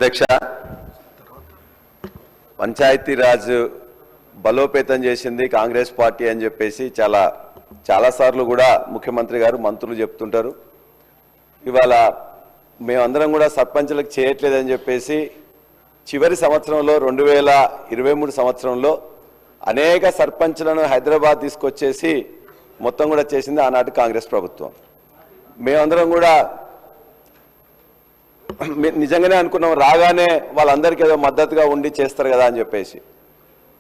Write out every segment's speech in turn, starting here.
అధ్యక్ష, పంచాయతీరాజ్ బలోపేతం చేసింది కాంగ్రెస్ పార్టీ అని చెప్పేసి చాలాసార్లు కూడా ముఖ్యమంత్రి గారు మంత్రులు చెప్తుంటారు. ఇవాళ మేమందరం కూడా సర్పంచులకు చేయట్లేదని చెప్పేసి చివరి సంవత్సరంలో 2023 సంవత్సరంలో అనేక సర్పంచులను హైదరాబాద్ తీసుకొచ్చేసి మొత్తం కూడా చేసింది ఆనాటి కాంగ్రెస్ ప్రభుత్వం. మేమందరం కూడా నిజంగానే అనుకున్నాం, రాగానే వాళ్ళందరికీ ఏదో మద్దతుగా ఉండి చేస్తారు కదా అని చెప్పేసి.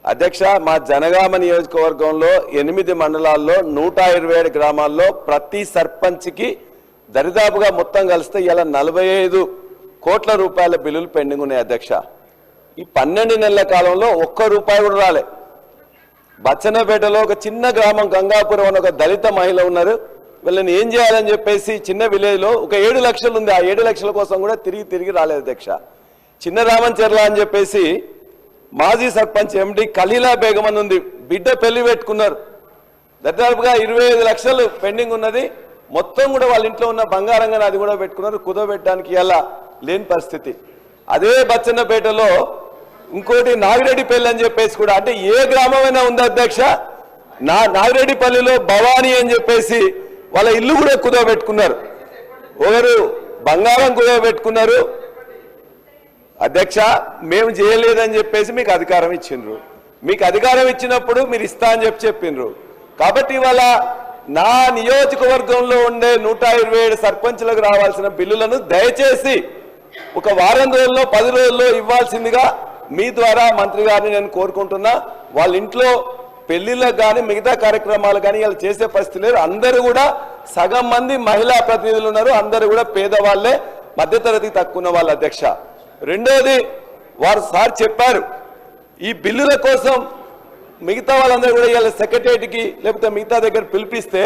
అధ్యక్ష, మా జనగామ నియోజకవర్గంలో 8 మండలాల్లో 127 గ్రామాల్లో ప్రతి సర్పంచ్కి దరిదాపుగా మొత్తం కలిస్తే ఇలా 45 కోట్ల రూపాయల బిల్లులు పెండింగ్ ఉన్నాయి. అధ్యక్ష, ఈ 12 నెలల కాలంలో ఒక్క రూపాయి కూడా రాలే. బచ్చన్నపేటలో ఒక చిన్న గ్రామం గంగాపురం అని ఒక దళిత మహిళ ఉన్నారు. వీళ్ళని ఏం చేయాలని చెప్పేసి చిన్న విలేజ్లో ఒక 7 లక్షలు ఉంది. ఆ 7 లక్షల కోసం కూడా తిరిగి రాలేదు. అధ్యక్ష, చిన్న రామంచెర్ల అని చెప్పేసి మాజీ సర్పంచ్ ఎండి ఖలీలా బేగం అని ఉంది, బిడ్డ పెళ్లి పెట్టుకున్నారు. దాదాపుగా 25 లక్షలు పెండింగ్ ఉన్నది. మొత్తం కూడా వాళ్ళ ఇంట్లో ఉన్న బంగారంగా అది కూడా పెట్టుకున్నారు. కుదవబెట్టడానికి ఇలా లేని పరిస్థితి. అదే బచ్చన్నపేటలో ఇంకోటి నాగిరెడ్డిపల్లి అని చెప్పేసి కూడా, అంటే ఏ గ్రామమైనా ఉంది అధ్యక్ష, నాగిరెడ్డిపల్లిలో భవానీ అని చెప్పేసి వాళ్ళ ఇల్లు కూడా కుదవబెట్టుకున్నారు. ఒకరు బంగారం కుదవబెట్టుకున్నారు. అధ్యక్ష, మేము చేయలేదని చెప్పేసి మీకు అధికారం ఇచ్చిండ్రు. మీకు అధికారం ఇచ్చినప్పుడు మీరు ఇస్తా అని చెప్పిండ్రు. కాబట్టి ఇవాళ నా నియోజకవర్గంలో ఉండే 127 సర్పంచులకు రావాల్సిన బిల్లులను దయచేసి ఒక వారం రోజుల్లో 10 రోజుల్లో ఇవ్వాల్సిందిగా మీ ద్వారా మంత్రి గారిని నేను కోరుకుంటున్నా. వాళ్ళ ఇంట్లో పెళ్లిళ్ళకు కానీ మిగతా కార్యక్రమాలు కానీ వాళ్ళు చేసే పరిస్థితి లేదు. అందరూ కూడా సగం మంది మహిళా ప్రతినిధులు ఉన్నారు. అందరూ కూడా పేదవాళ్లే, మధ్యతరగతికి తక్కువ ఉన్న వాళ్ళు. అధ్యక్ష, రెండోది, వారు సార్ చెప్పారు, ఈ బిల్లుల కోసం మిగతా వాళ్ళందరూ కూడా ఇవాళ సెక్రటరియట్కి లేకపోతే మిగతా దగ్గర పిలిపిస్తే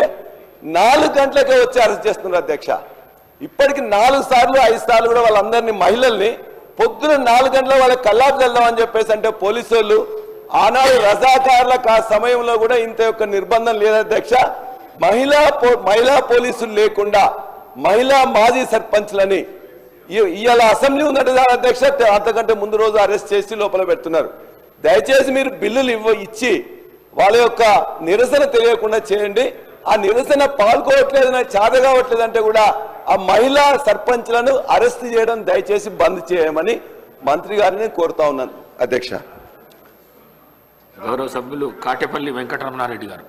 4 గంటలకే వచ్చి అరెస్ట్ చేస్తున్నారు. అధ్యక్ష, ఇప్పటికి 4 సార్లు 5 సార్లు కూడా వాళ్ళందరినీ మహిళల్ని పొద్దున 4 గంటల వాళ్ళకి కల్లాపు వెళ్దామని చెప్పేసి అంటే పోలీసు వాళ్ళు ఆనాడు రజాకారులకు ఆ సమయంలో కూడా ఇంత యొక్క నిర్బంధం లేదు. అధ్యక్ష, మహిళా పోలీసులు లేకుండా మహిళా మాజీ సర్పంచ్లని ఇవాళ అసెంబ్లీ ఉన్నట్టు అధ్యక్ష, అంతకంటే ముందు రోజు అరెస్ట్ చేసి లోపల పెడుతున్నారు. దయచేసి మీరు బిల్లులు ఇచ్చి వాళ్ళ యొక్క నిరసన తెలియకుండా చేయండి. ఆ నిరసన పాల్గొవట్లేదు, నాకు చేత కావట్లేదు అంటే కూడా ఆ మహిళా సర్పంచ్లను అరెస్ట్ చేయడం దయచేసి బంద్ చేయమని మంత్రి గారిని కోరుతా ఉన్నాను. అధ్యక్ష, గౌరవ సభ్యులు కాటేపల్లి వెంకటరమణారెడ్డి గారు.